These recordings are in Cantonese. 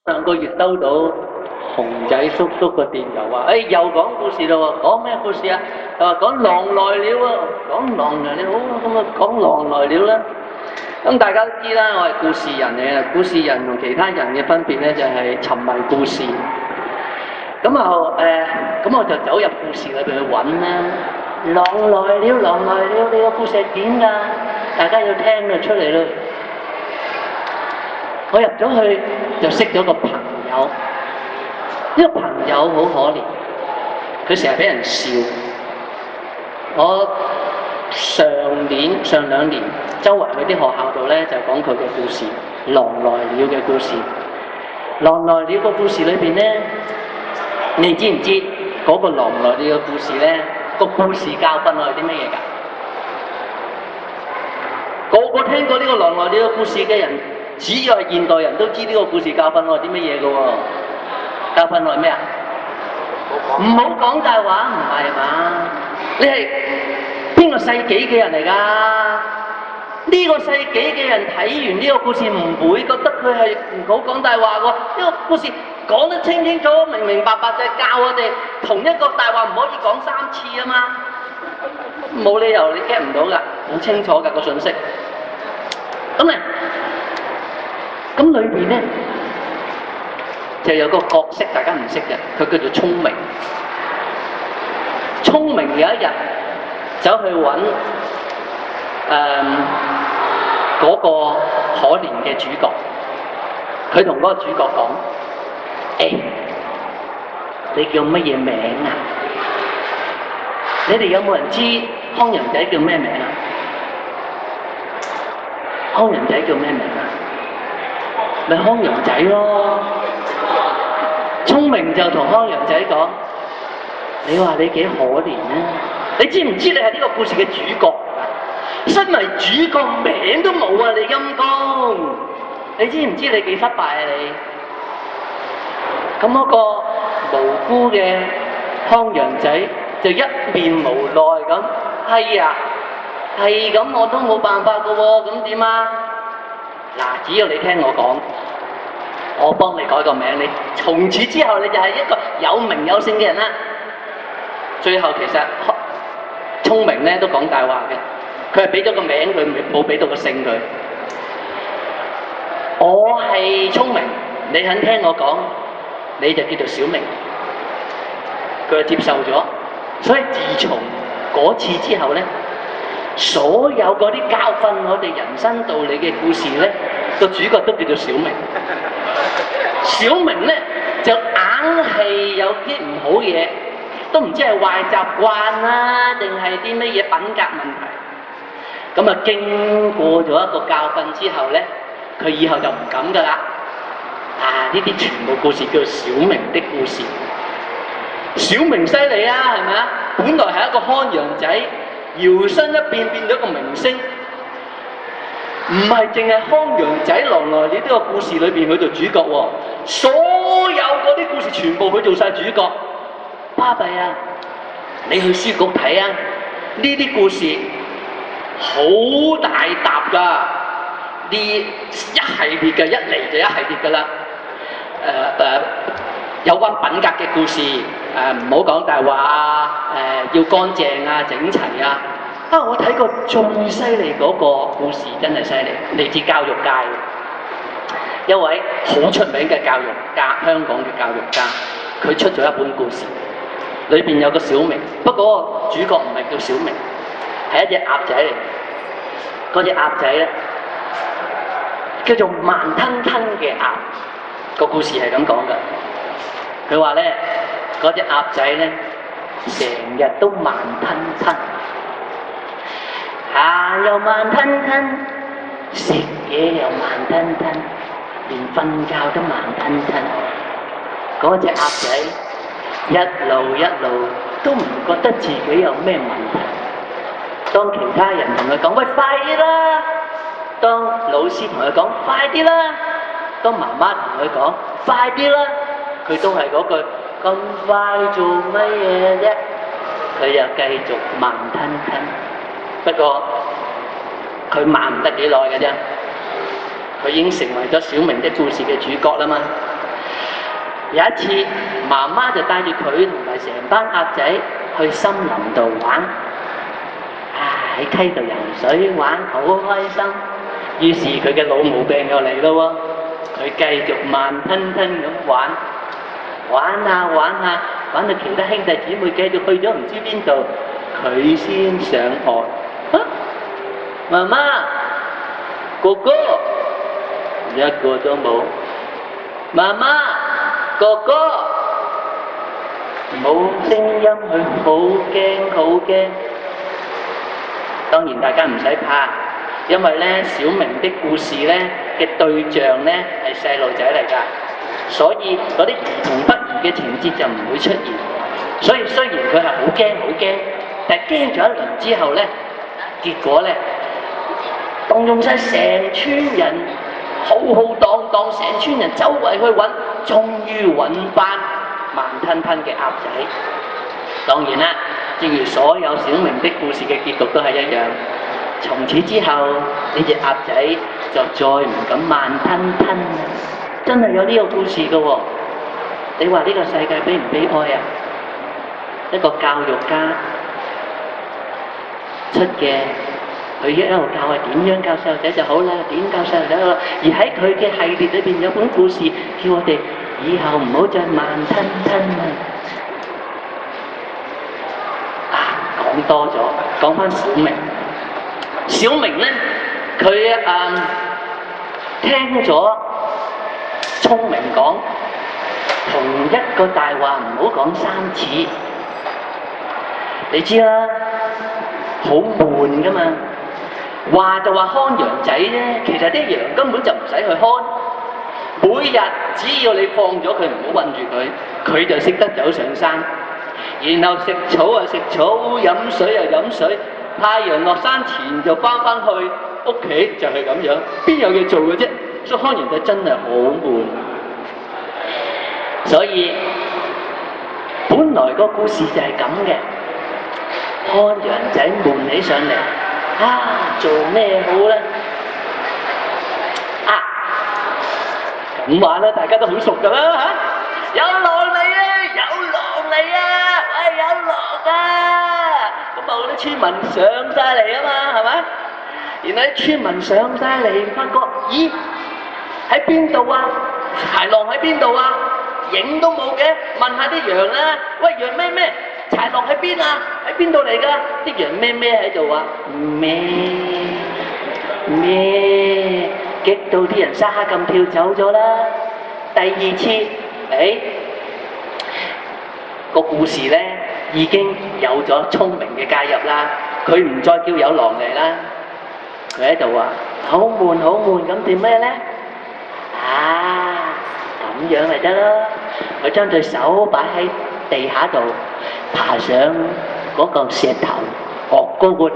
上個月收到熊仔叔叔個電郵話，又講故事咯喎，講咩故事啊？佢話講狼來了喎，講狼來了，好咁啊，講狼來了啦。咁大家都知啦，我係故事人嚟嘅，故事人同其他人嘅分別咧就係沉迷故事。咁我就走入故事裏邊去揾啦。狼來了，狼來了，你個故事係點㗎？大家要聽就出嚟咯。我入咗去就識咗個朋友，呢個朋友好可憐，佢成日俾人笑。我上兩年周圍去啲學校度咧，就講佢嘅故事，狼來了嘅故事。狼來了個故事裏邊咧，你知唔知嗰個狼來了嘅故事咧？個故事教訓我係啲乜嘢㗎？個個聽過呢個狼來了嘅故事嘅人，只要係現代人都知呢個故事教訓我係啲乜嘢㗎喎？教訓我係咩啊？唔好講大話，唔係嘛？你係邊個世紀嘅人嚟㗎？呢個世紀嘅人睇完呢個故事唔會覺得佢係唔好講大話喎。呢個故事講得清清楚，明明白白，就係教我哋同一個大話唔可以講3次啊嘛。冇理由你 get 唔到㗎，好清楚㗎個信息。咁裏邊咧就有個角色大家唔識嘅，佢叫做聰明。聰明有一日走去揾嗰個可憐嘅主角，佢同嗰個主角講：你叫乜嘢名啊？你哋有冇人知康陽仔叫咩名啊？康陽仔叫咩名啊？咪康陽仔咯。聰明就同康陽仔講：你話你幾可憐啊？你知唔知你係呢個故事嘅主角？身為主角名都冇啊！你陰公，你知唔知你幾失敗啊？你咁嗰個無辜嘅康陽仔就一面無奈咁：係啊，係咁我都冇辦法㗎喎，咁點啊？嗱，只要你聽我講，我幫你改個名，你從此之後你就係一個有名有姓嘅人啦。最後其實聰明咧都講大話嘅，佢係俾咗個名佢，冇俾到個姓佢。我係聰明，你肯聽我講，你就叫做小明。佢就接受咗，所以自從嗰次之後咧，所有嗰啲教訓我哋人生道理嘅故事咧，個主角都叫做小明。小明咧就硬係有啲唔好嘢，都唔知係壞習慣啦，定係啲乜嘢品格問題。咁啊，經過咗一個教訓之後咧，佢以後就唔敢㗎啦。呢啲全部故事叫做小明的故事。小明犀利啊，係咪啊？本來係一個康陽仔，搖身一變變咗一個明星。唔係淨係康陽仔狼來了呢個故事裏邊佢做主角喎，所有嗰啲故事全部佢做晒主角。巴閉啊！你去書局睇啊，呢啲故事好大沓㗎，呢一系列嘅，一嚟就一系列㗎啦。有關品格嘅故事，唔好講大話啊，要乾淨啊，整齊啊。我睇過最犀利嗰個故事真係犀利，嚟自教育界一位好出名嘅教育家，香港嘅教育家，佢出咗一本故事，裏邊有個小明，不過個主角唔係叫小明，係一隻鴨仔嚟。嗰隻鴨仔咧叫做慢吞吞嘅鴨，個故事係咁講㗎。佢話咧，嗰隻鴨仔咧成日都慢吞吞。行又慢吞吞，食嘢又慢吞吞，連瞓覺都慢吞吞。嗰隻鴨仔一路都唔覺得自己有咩問題。當其他人同佢講：喂，快啲啦！當老師同佢講：快啲啦！當媽媽同佢講：快啲啦！佢都係嗰句：咁快做乜嘢啫？佢又繼續慢吞吞。不過佢慢唔得幾耐嘅啫，佢已經成為咗小明的故事嘅主角啦嘛。有一次，媽媽就帶住佢同埋成班鴨仔去森林度玩，喺溪度游水玩，好開心。於是佢嘅老毛病又嚟咯喎，佢繼續慢吞吞咁玩，玩下玩下，玩到其他兄弟姊妹繼續去咗唔知邊度，佢先上岸。媽媽、哥哥，一個都冇。媽媽、哥哥，冇聲音，佢好驚好驚。當然大家唔使怕，因為咧小明的故事咧嘅對象咧係細路仔嚟㗎，所以嗰啲兒童不宜嘅情節就唔會出現。所以雖然佢係好驚好驚，但係驚咗一輪之後咧，結果咧動用晒成村人，浩浩蕩蕩成村人周圍去揾，終於揾翻慢吞吞嘅鴨仔。當然啦，正如所有小明的故事嘅結局都係一樣，從此之後呢隻鴨仔就再唔敢慢吞吞啦。真係有呢個故事㗎喎。你話呢個世界悲唔悲哀啊？一個教育家出嘅，佢一路教係點樣教細路仔就好啦，點教細路仔好啦。而喺佢嘅系列裏邊有本故事，叫我哋以後唔好再慢吞吞啦。講多咗，講翻小明。小明咧，佢聽咗聰明講，同一個大話唔好講3次。你知啦，好悶噶嘛。話就話看羊仔啫，其實啲羊根本就唔使去看。每日只要你放咗佢，唔好韞住佢，佢就識得走上山。然後食草啊食草，飲水啊飲水，太陽落山前就翻去屋企，就係咁樣，邊有嘢做嘅啫？所以看羊仔真係好悶。所以本來個故事就係咁嘅，看羊仔悶起上嚟，做咩好咧？咁話啦，大家都好熟噶啦嚇，有狼嚟啊！有狼嚟啊！喂，有狼啊！咁好多村民上晒嚟啊嘛，係咪？然後啲村民上晒嚟，發覺咦喺邊度啊？豺狼喺邊度啊？影都冇嘅，問下啲羊啦。喂，羊咩咩？豺狼喺邊啊？喺邊度嚟㗎？啲羊咩咩喺度啊？咩咩，激到啲人沙咁跳走咗啦。第二次，個故事咧已經有咗聰明嘅介入啦，佢唔再叫有狼嚟啦，佢喺度話好悶好悶，咁點咩咧？咁樣咪得咯，佢將對手擺喺地下度，爬上嗰嚿石頭，岳高個頭，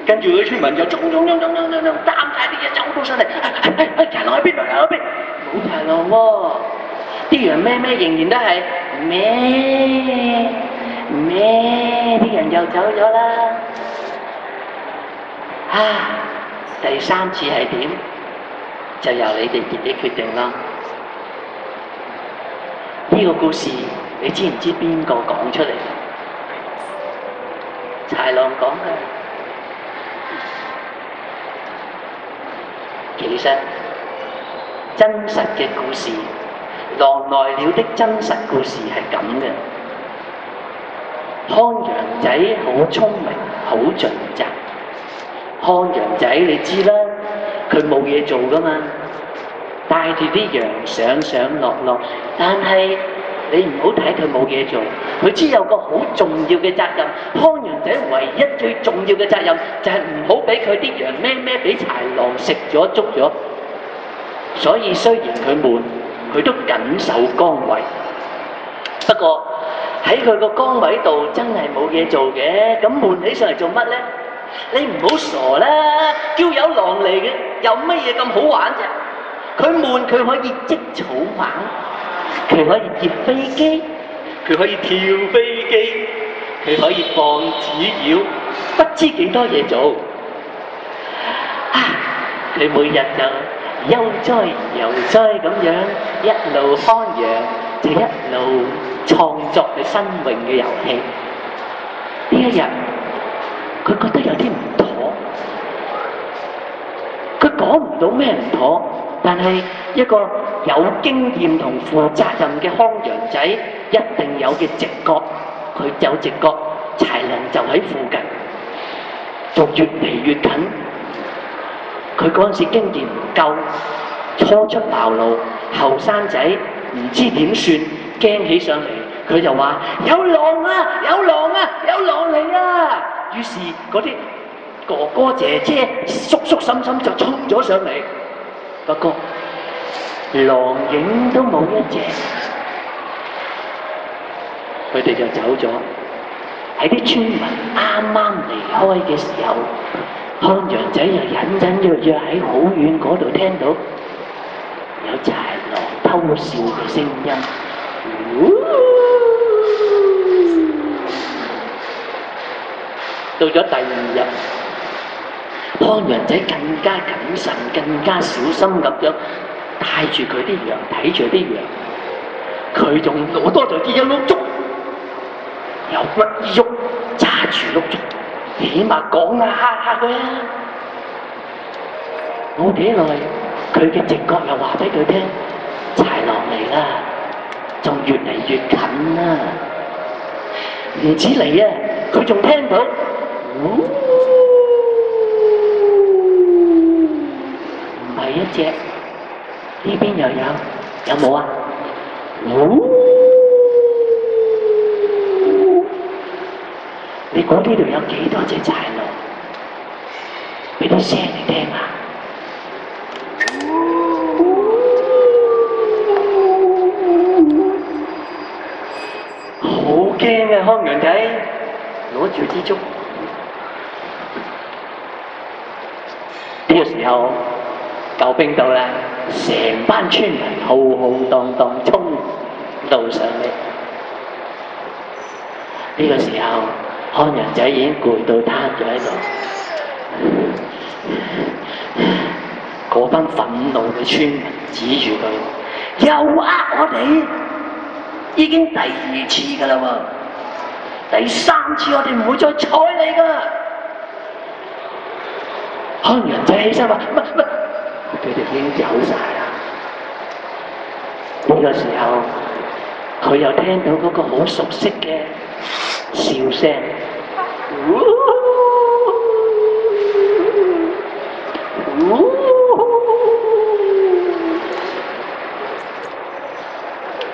跟住嗰啲村民就衝擔晒啲嘢走到上嚟，豺狼喺邊度？豺狼喺邊？冇豺狼喎，啲羊咩咩仍然都係咩咩，啲人又走咗啦。第3次係點？就由你哋自己決定啦。呢個故事你知唔知邊個講出嚟？豺狼講嘅。其實真實嘅故事，狼來了的真實故事係咁嘅。看羊仔好聰明，好盡責。看羊仔你知啦，佢冇嘢做噶嘛，帶住啲羊上上落落。但係你唔好睇佢冇嘢做，佢知有個好重要嘅責任。看羊仔唯一最重要嘅責任就係唔好俾佢啲羊咩咩俾豺狼食咗捉咗。所以雖然佢悶，佢都緊守崗位。不過喺佢個崗位度真係冇嘢做嘅，咁悶起上嚟做乜咧？你唔好傻啦，叫有狼嚟嘅，有乜嘢咁好玩啫？佢悶，佢可以織草蜢，佢可以折飛機，佢可以跳飛機，佢可以放紙鷂，不知幾多嘢做。佢每日就悠哉悠哉咁樣一路看羊，就一路創作佢新穎嘅遊戲。呢一日，佢覺得有啲唔妥，佢講唔到咩唔妥，但係一個有經驗同負責任嘅看羊仔一定有嘅直覺，佢有直覺，豺狼就喺附近，就越嚟越近。佢嗰陣時經驗唔夠，初出茅廬，後生仔唔知點算，驚起上嚟，佢就話：有狼啊！有狼啊！有狼嚟啊！於是嗰啲哥哥姐姐、叔叔嬸嬸就衝咗上嚟，不過狼影都冇一隻，佢哋就走咗。喺啲村民啱啱離開嘅時候，看羊仔就隱隱約約喺好遠嗰度聽到有豺狼偷笑嘅聲音。到咗第二日，看羊仔更加謹慎、更加小心咁樣帶住佢啲羊，睇住啲羊。佢仲攞多咗啲一碌竹，有乜喐揸住碌竹，起碼講下嚇佢啊！冇幾耐，佢嘅直覺又話俾佢聽，豺狼嚟啦，仲越嚟越近啦。唔止嚟啊，佢仲聽到，唔係一隻，呢邊又有冇啊？你估呢度有幾多隻豺狼？俾啲聲嚟聽下。好驚嘅看羊仔，攞住支竹。呢個時候，救兵到啦，成班村民浩浩蕩蕩衝路上嚟。呢個時候，看羊仔已經攰到攤咗喺度。嗰班憤怒嘅村民指住佢，又呃我哋，已經第二次㗎啦喎，第三次我哋唔會再睬你㗎。看羊仔起身話：乜，佢哋已經走晒啦。呢個時候，佢又聽到嗰個好熟悉嘅笑聲。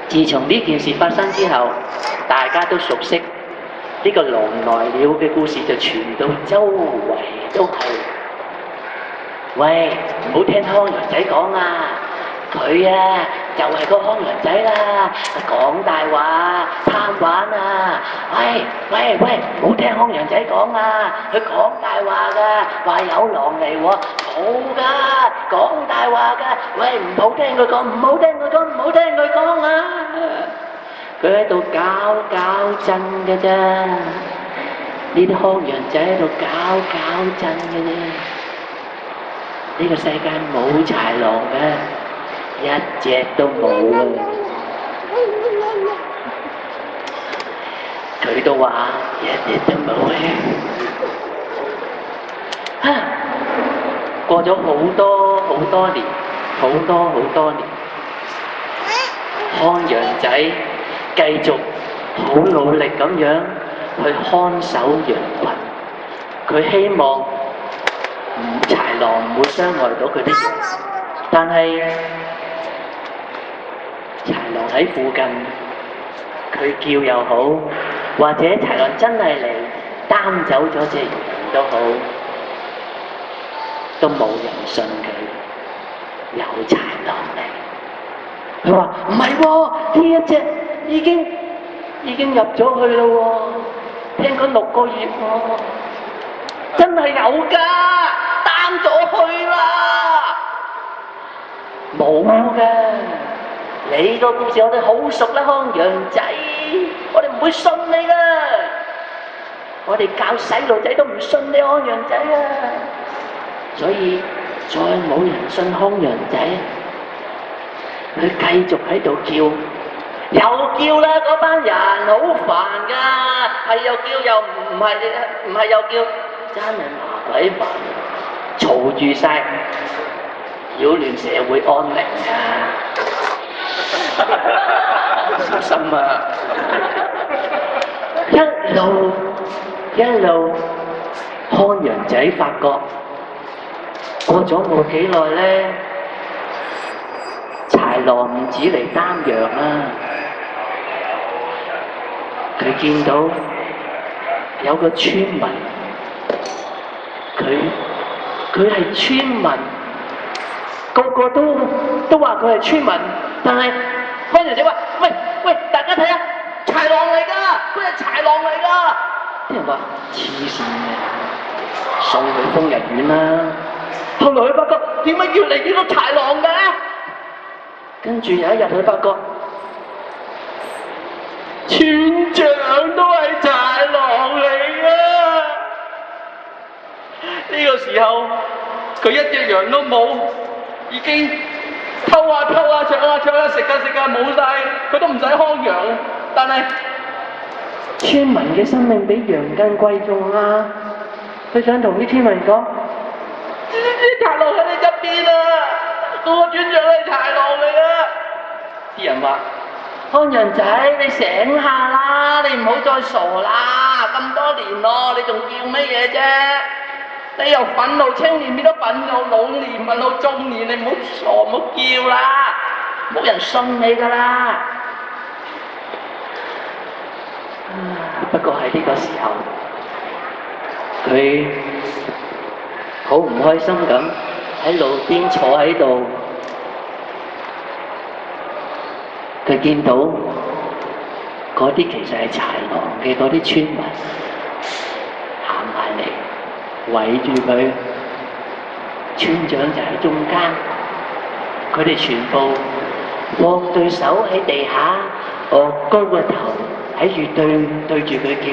自從呢件事發生之後，大家都熟悉呢個狼來了嘅故事，就傳到周圍都係。喂，唔好聽看羊仔講啊！佢啊就係個看羊仔啦，講大話、貪玩啊！喂，唔好聽看羊仔講啊！佢講大話㗎，話有狼嚟喎，冇㗎，講大話㗎！喂，唔好聽佢講，唔好聽佢講，唔好聽佢講啊！佢喺度搞震㗎啫，呢啲看羊仔喺度搞震嘅啫。呢個世界冇豺狼嘅，一隻都冇啊！佢都話一隻都冇啊！過咗好多年，好多年，看羊仔繼續好努力咁樣去看守羊群，佢希望豺狼唔會傷害到佢啲羊，但係豺狼喺附近，佢叫又好，或者豺狼真係嚟擔走咗隻羊都好，都冇人信佢有豺狼嚟。佢話唔係喎，呢一隻已經入咗去咯喎，聽講6個月喎，真係有㗎。擔咗去啦，冇嘅。你個故事我哋好熟啦，看羊仔，我哋唔會信你㗎。我哋教細路仔都唔信你看羊仔啊。所以再冇人信康陽仔，佢繼續喺度叫，又叫啦！嗰班人好煩㗎，係又叫又唔係又叫，真係麻鬼煩，嘈住晒，擾亂社會安寧啊！小心啊！一路，康陽仔發覺過咗冇幾耐咧，豺狼唔止嚟擔羊啦，佢見到有個村民，佢係村民，個個都話佢係村民，但係康陽仔話：喂，大家睇下，豺狼嚟㗎，佢係豺狼嚟㗎。啲人話黐線嘅，送去瘋人院啦。後來佢發覺點解越嚟越多豺狼嘅？跟住有一日佢發覺村長都係豺狼嚟啊！呢個時候佢一隻羊都冇，已經偷啊、搶啊、食啊冇晒，佢都唔使康陽，但係村民嘅生命比羊更貴重啊！佢想同啲村民講：啲豺狼喺你側邊啊！個村長係豺狼嚟啊！啲人話：康陽仔，你醒下啦！你唔好再傻啦！咁多年咯，你仲叫乜嘢啫？你由憤怒青年變咗憤怒老年、憤怒中年，你唔好傻，唔好叫啦！冇人信你噶啦！不過喺呢個時候，佢好唔開心咁喺路邊坐喺度，佢見到嗰啲其實係豺狼嘅嗰啲村民行埋嚟圍住佢，村長就喺中間，佢哋全部放對手喺地下，高個頭喺住對住佢叫，